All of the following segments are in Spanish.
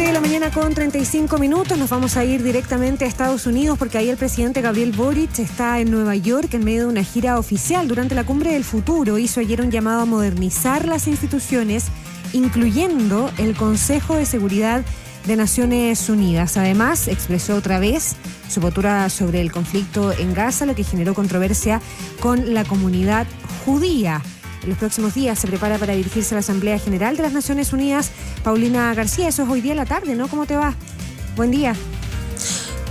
7 de la mañana con 35 minutos. Nos vamos a ir directamente a Estados Unidos porque ahí el presidente Gabriel Boric está en Nueva York en medio de una gira oficial. Durante la Cumbre del Futuro hizo ayer un llamado a modernizar las instituciones, incluyendo el Consejo de Seguridad de Naciones Unidas. Además, expresó otra vez su postura sobre el conflicto en Gaza, lo que generó controversia con la comunidad judía. En los próximos días se prepara para dirigirse a la Asamblea General de las Naciones Unidas. Paulina García, eso es hoy día a la tarde, ¿no? ¿Cómo te va? Buen día.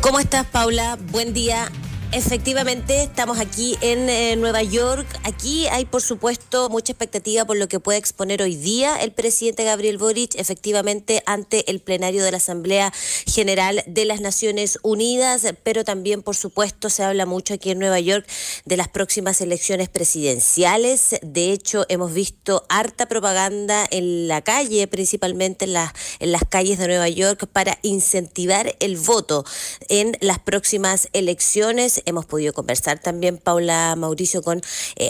¿Cómo estás, Paula? Buen día. Efectivamente, estamos aquí en Nueva York. Aquí hay, por supuesto, mucha expectativa por lo que puede exponer hoy día el presidente Gabriel Boric, efectivamente, ante el plenario de la Asamblea General de las Naciones Unidas, pero también, por supuesto, se habla mucho aquí en Nueva York de las próximas elecciones presidenciales. De hecho, hemos visto harta propaganda en la calle, principalmente en las calles de Nueva York, para incentivar el voto en las próximas elecciones. Hemos podido conversar también, Paula, Mauricio, con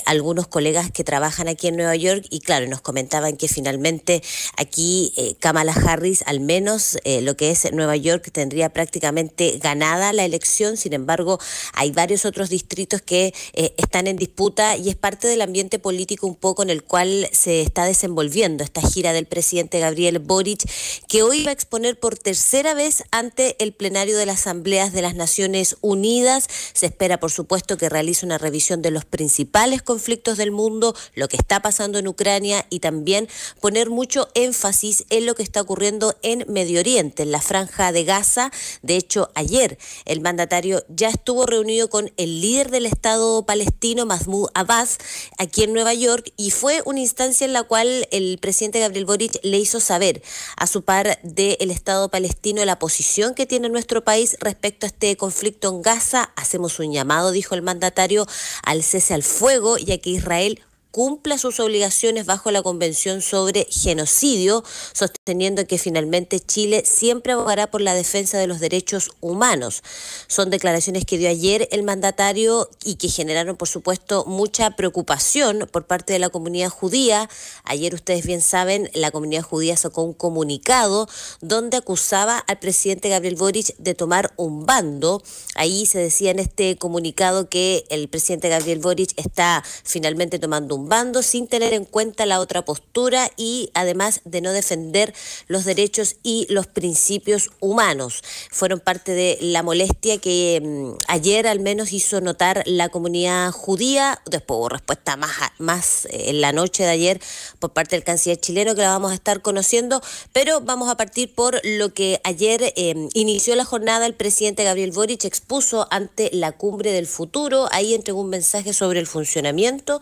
algunos colegas que trabajan aquí en Nueva York y claro, nos comentaban que finalmente aquí Kamala Harris, al menos lo que es Nueva York, tendría prácticamente ganada la elección. Sin embargo, hay varios otros distritos que están en disputa y es parte del ambiente político un poco en el cual se está desenvolviendo esta gira del presidente Gabriel Boric, que hoy va a exponer por tercera vez ante el plenario de las Asambleas de las Naciones Unidas. Se espera, por supuesto, que realice una revisión de los principales conflictos del mundo, lo que está pasando en Ucrania y también poner mucho énfasis en lo que está ocurriendo en Medio Oriente, en la Franja de Gaza. De hecho, ayer el mandatario ya estuvo reunido con el líder del Estado palestino, Mahmoud Abbas, aquí en Nueva York, y fue una instancia en la cual el presidente Gabriel Boric le hizo saber a su par del Estado palestino la posición que tiene nuestro país respecto a este conflicto en Gaza. Hacemos un llamado, dijo el mandatario, al cese al fuego, ya que Israel cumpla sus obligaciones bajo la Convención sobre Genocidio, sosteniendo que finalmente Chile siempre abogará por la defensa de los derechos humanos. Son declaraciones que dio ayer el mandatario y que generaron, por supuesto, mucha preocupación por parte de la comunidad judía. Ayer, ustedes bien saben, la comunidad judía sacó un comunicado donde acusaba al presidente Gabriel Boric de tomar un bando. Ahí se decía en este comunicado que el presidente Gabriel Boric está finalmente tomando un bando sin tener en cuenta la otra postura y además de no defender los derechos y los principios humanos. Fueron parte de la molestia que ayer al menos hizo notar la comunidad judía. Después hubo respuesta más en la noche de ayer por parte del canciller chileno, que la vamos a estar conociendo, pero vamos a partir por lo que ayer inició la jornada. El presidente Gabriel Boric expuso ante la Cumbre del Futuro. Ahí entregó un mensaje sobre el funcionamiento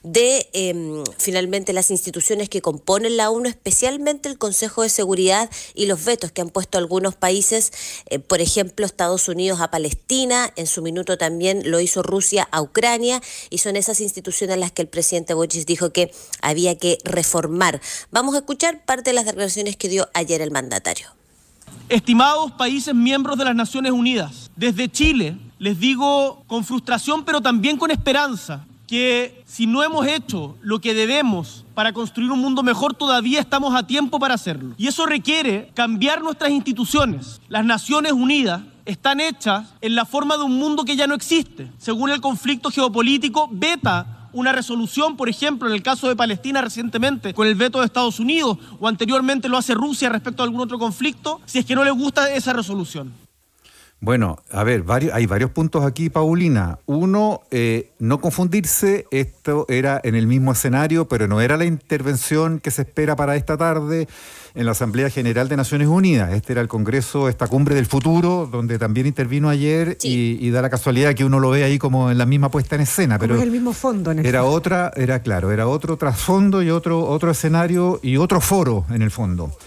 de finalmente las instituciones que componen la ONU, especialmente el Consejo de Seguridad y los vetos que han puesto algunos países, por ejemplo Estados Unidos a Palestina, en su minuto también lo hizo Rusia a Ucrania, y son esas instituciones las que el presidente Boric dijo que había que reformar. Vamos a escuchar parte de las declaraciones que dio ayer el mandatario. Estimados países miembros de las Naciones Unidas, desde Chile les digo con frustración pero también con esperanza que si no hemos hecho lo que debemos para construir un mundo mejor, todavía estamos a tiempo para hacerlo. Y eso requiere cambiar nuestras instituciones. Las Naciones Unidas están hechas en la forma de un mundo que ya no existe. Según el conflicto geopolítico, veta una resolución, por ejemplo, en el caso de Palestina recientemente, con el veto de Estados Unidos, o anteriormente lo hace Rusia respecto a algún otro conflicto, si es que no le gusta esa resolución. Bueno, a ver, hay varios puntos aquí, Paulina. Uno, no confundirse, esto era en el mismo escenario, pero no era la intervención que se espera para esta tarde en la Asamblea General de Naciones Unidas. Este era el Congreso, esta Cumbre del Futuro, donde también intervino ayer, sí. y da la casualidad que uno lo ve ahí como en la misma puesta en escena. Pero es el mismo fondo. Era otro trasfondo y otro escenario y otro foro en el fondo.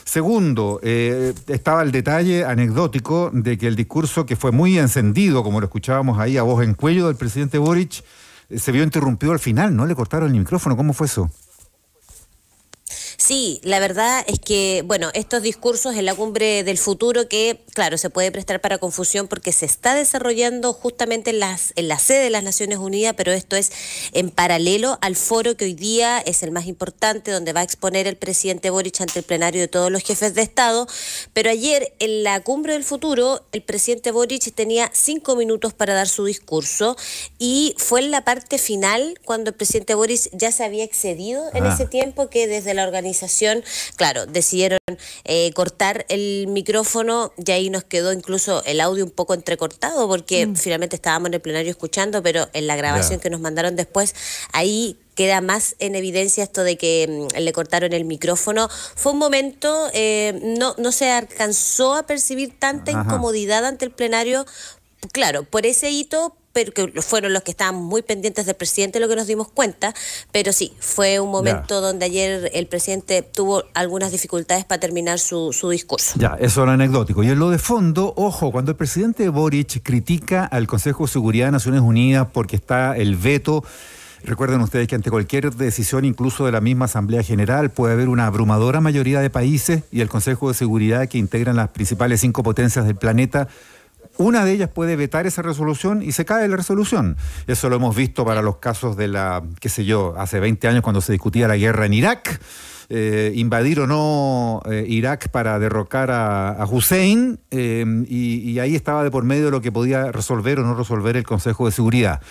Segundo, estaba el detalle anecdótico de que el discurso, que fue muy encendido, como lo escuchábamos ahí a voz en cuello del presidente Boric, se vio interrumpido al final, ¿no? Le cortaron el micrófono. ¿Cómo fue eso? Sí, la verdad es que, bueno, estos discursos en la cumbre del futuro que, claro, se puede prestar para confusión porque se está desarrollando justamente en la sede de las Naciones Unidas, pero esto es en paralelo al foro que hoy día es el más importante, donde va a exponer el presidente Boric ante el plenario de todos los jefes de Estado. Pero ayer, en la cumbre del futuro, el presidente Boric tenía 5 minutos para dar su discurso y fue en la parte final, cuando el presidente Boric ya se había excedido en ese tiempo, que desde la organización, claro, decidieron cortar el micrófono y ahí nos quedó incluso el audio un poco entrecortado porque finalmente estábamos en el plenario escuchando, pero en la grabación que nos mandaron después, ahí queda más en evidencia esto de que le cortaron el micrófono. Fue un momento, no se alcanzó a percibir tanta incomodidad ante el plenario, claro, por ese hito, pero que fueron los que estaban muy pendientes del presidente, lo que nos dimos cuenta, pero sí, fue un momento donde ayer el presidente tuvo algunas dificultades para terminar su discurso. Ya, eso es lo anecdótico. Y en lo de fondo, ojo, cuando el presidente Boric critica al Consejo de Seguridad de Naciones Unidas porque está el veto, recuerden ustedes que ante cualquier decisión, incluso de la misma Asamblea General, puede haber una abrumadora mayoría de países y el Consejo de Seguridad, que integran las principales 5 potencias del planeta, una de ellas puede vetar esa resolución y se cae la resolución. Eso lo hemos visto para los casos de hace 20 años cuando se discutía la guerra en Irak, invadir o no Irak para derrocar a Hussein, y ahí estaba de por medio lo que podía resolver o no resolver el Consejo de Seguridad.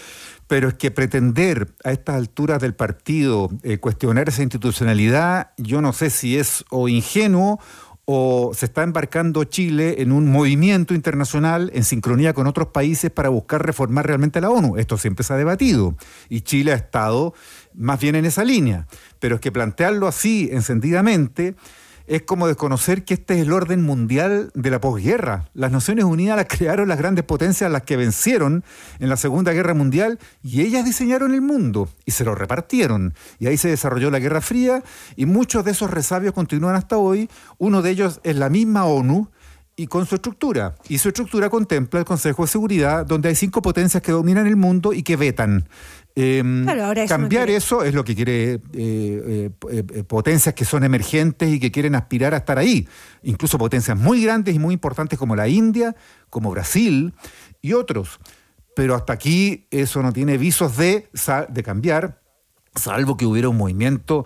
Pero es que pretender a estas alturas del partido cuestionar esa institucionalidad, yo no sé si es o ingenuo o se está embarcando Chile en un movimiento internacional en sincronía con otros países para buscar reformar realmente la ONU. Esto siempre se ha debatido y Chile ha estado más bien en esa línea. Pero es que plantearlo así, encendidamente, es como desconocer que este es el orden mundial de la posguerra. Las Naciones Unidas las crearon las grandes potencias, las que vencieron en la Segunda Guerra Mundial, y ellas diseñaron el mundo y se lo repartieron. Y ahí se desarrolló la Guerra Fría y muchos de esos resabios continúan hasta hoy. Uno de ellos es la misma ONU y con su estructura. Y su estructura contempla el Consejo de Seguridad, donde hay 5 potencias que dominan el mundo y que vetan. Claro, ahora cambiar eso es lo que quiere potencias que son emergentes y que quieren aspirar a estar ahí, incluso potencias muy grandes y muy importantes como la India, como Brasil y otros, pero hasta aquí eso no tiene visos de cambiar, salvo que hubiera un movimiento.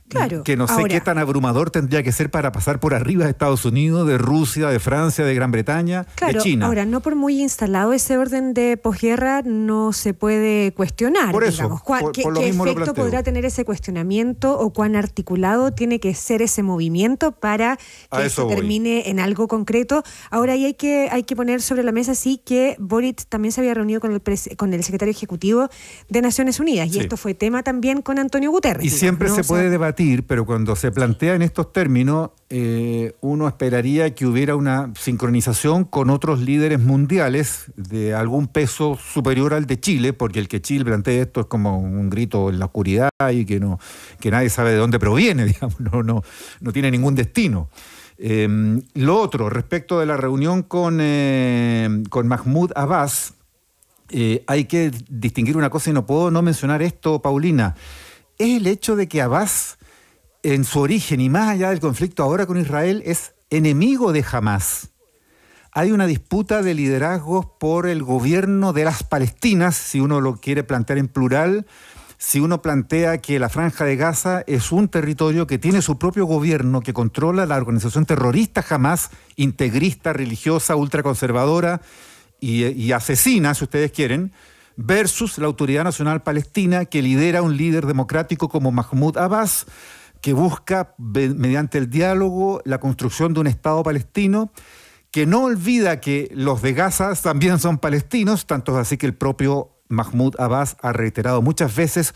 Claro, que no sé qué tan abrumador tendría que ser para pasar por arriba de Estados Unidos, de Rusia, de Francia, de Gran Bretaña, de China. Ahora, no por muy instalado ese orden de posguerra no se puede cuestionar. Por eso, digamos. ¿Qué mismo efecto podrá tener ese cuestionamiento o cuán articulado tiene que ser ese movimiento para que se termine en algo concreto? Ahora, ahí hay que poner sobre la mesa, sí, que Boric también se había reunido con el secretario ejecutivo de Naciones Unidas, y esto fue tema también con Antonio Guterres. Y siempre se puede debatir, pero cuando se plantea en estos términos, uno esperaría que hubiera una sincronización con otros líderes mundiales de algún peso superior al de Chile, porque el que Chile plantea esto es como un grito en la oscuridad y que nadie sabe de dónde proviene, digamos, no tiene ningún destino. Lo otro, respecto de la reunión con Mahmoud Abbas, hay que distinguir una cosa y no puedo no mencionar esto, Paulina. Es el hecho de que Abbas, en su origen y más allá del conflicto ahora con Israel, es enemigo de Hamás. Hay una disputa de liderazgos por el gobierno de las Palestinas, si uno lo quiere plantear en plural, si uno plantea que la Franja de Gaza es un territorio que tiene su propio gobierno, que controla la organización terrorista Hamás, integrista, religiosa, ultraconservadora y asesina, si ustedes quieren, versus la Autoridad Nacional Palestina, que lidera un líder democrático como Mahmoud Abbas, que busca, mediante el diálogo, la construcción de un Estado palestino, que no olvida que los de Gaza también son palestinos, tanto es así que el propio Mahmoud Abbas ha reiterado muchas veces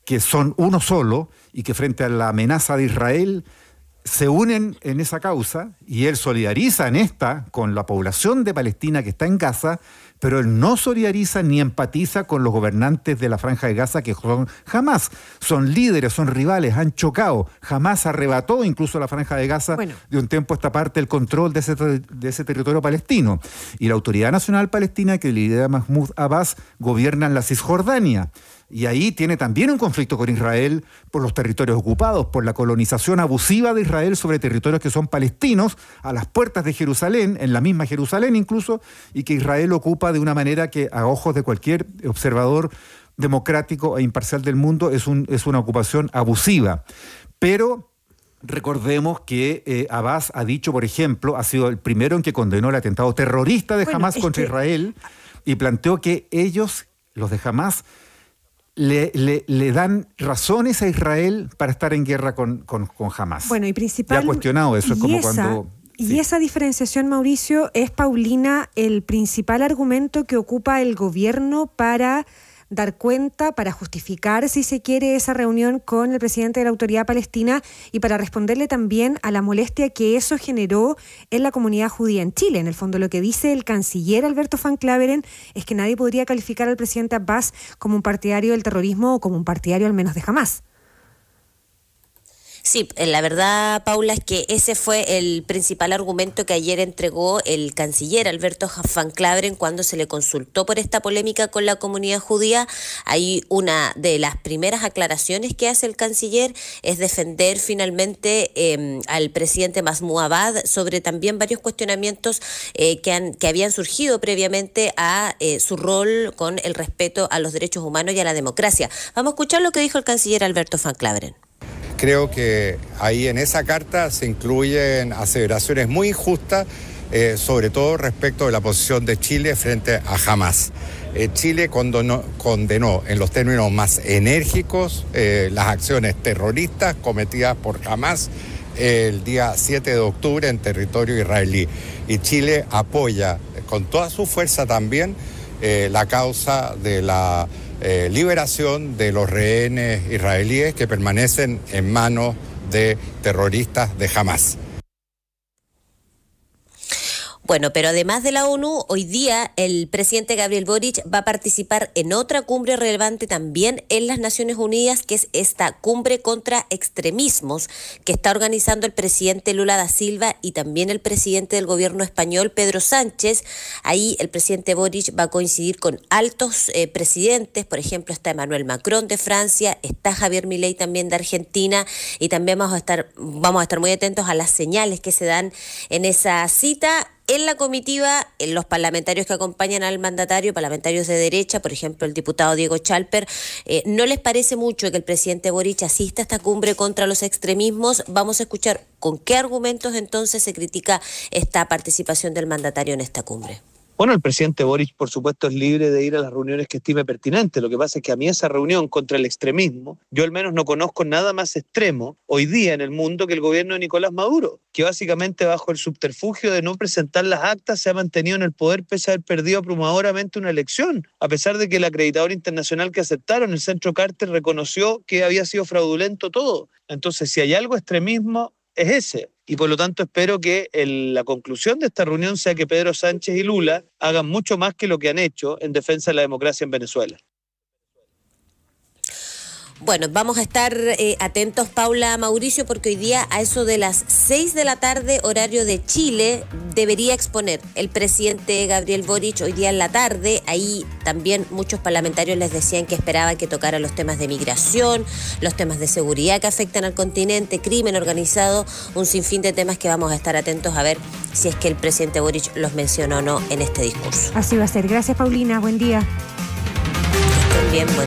que son uno solo y que frente a la amenaza de Israel se unen en esa causa, y él solidariza en esta con la población de Palestina que está en Gaza, pero él no solidariza ni empatiza con los gobernantes de la Franja de Gaza, que son Hamás. Son líderes, son rivales, han chocado. Hamás arrebató incluso a la Franja de Gaza de un tiempo a esta parte el control de ese territorio palestino. Y la Autoridad Nacional Palestina, que lidera Mahmoud Abbas, gobierna en la Cisjordania. Y ahí tiene también un conflicto con Israel por los territorios ocupados, por la colonización abusiva de Israel sobre territorios que son palestinos, a las puertas de Jerusalén, en la misma Jerusalén incluso, y que Israel ocupa de una manera que a ojos de cualquier observador democrático e imparcial del mundo es una ocupación abusiva. Pero recordemos que Abbas ha dicho, por ejemplo, ha sido el primero en que condenó el atentado terrorista de Hamás contra Israel y planteó que ellos, los de Hamás, le dan razones a Israel para estar en guerra con Hamás. Bueno, y principal... Ya ha cuestionado eso, es como cuando... Y esa diferenciación, Mauricio, es, Paulina, el principal argumento que ocupa el gobierno para dar cuenta, para justificar, si se quiere, esa reunión con el presidente de la Autoridad Palestina y para responderle también a la molestia que eso generó en la comunidad judía en Chile. En el fondo, lo que dice el canciller Alberto Van Claveren es que nadie podría calificar al presidente Abbas como un partidario del terrorismo o como un partidario al menos de Hamás. Sí, la verdad, Paula, es que ese fue el principal argumento que ayer entregó el canciller Alberto Van Claveren cuando se le consultó por esta polémica con la comunidad judía. Ahí una de las primeras aclaraciones que hace el canciller es defender finalmente al presidente Mahmoud Abbas sobre también varios cuestionamientos que habían surgido previamente a su rol con el respeto a los derechos humanos y a la democracia. Vamos a escuchar lo que dijo el canciller Alberto Van Claveren. Creo que ahí en esa carta se incluyen aseveraciones muy injustas, sobre todo respecto de la posición de Chile frente a Hamás. Chile condenó en los términos más enérgicos las acciones terroristas cometidas por Hamás el día 7 de octubre en territorio israelí. Y Chile apoya con toda su fuerza también la causa de la liberación de los rehenes israelíes que permanecen en manos de terroristas de Hamás. Bueno, pero además de la ONU, hoy día el presidente Gabriel Boric va a participar en otra cumbre relevante también en las Naciones Unidas, que es esta cumbre contra extremismos que está organizando el presidente Lula da Silva y también el presidente del gobierno español, Pedro Sánchez. Ahí el presidente Boric va a coincidir con altos presidentes, por ejemplo está Emmanuel Macron de Francia, está Javier Milei también de Argentina, y también vamos a estar muy atentos a las señales que se dan en esa cita. En la comitiva, los parlamentarios que acompañan al mandatario, parlamentarios de derecha, por ejemplo el diputado Diego Chalper, no les parece mucho que el presidente Boric asista a esta cumbre contra los extremismos. Vamos a escuchar con qué argumentos entonces se critica esta participación del mandatario en esta cumbre. Bueno, el presidente Boric, por supuesto, es libre de ir a las reuniones que estime pertinentes. Lo que pasa es que a mí esa reunión contra el extremismo, yo al menos no conozco nada más extremo hoy día en el mundo que el gobierno de Nicolás Maduro, que básicamente bajo el subterfugio de no presentar las actas se ha mantenido en el poder pese a haber perdido abrumadoramente una elección, a pesar de que el acreditador internacional que aceptaron, el Centro Carter, reconoció que había sido fraudulento todo. Entonces, si hay algo extremismo, es ese. Y por lo tanto espero que la conclusión de esta reunión sea que Pedro Sánchez y Lula hagan mucho más que lo que han hecho en defensa de la democracia en Venezuela. Bueno, vamos a estar atentos, Paula, Mauricio, porque hoy día a eso de las 6 de la tarde, horario de Chile, debería exponer el presidente Gabriel Boric hoy día en la tarde. Ahí también muchos parlamentarios les decían que esperaban que tocara los temas de migración, los temas de seguridad que afectan al continente, crimen organizado, un sinfín de temas que vamos a estar atentos a ver si es que el presidente Boric los menciona o no en este discurso. Así va a ser. Gracias, Paulina. Buen día. Que estén bien.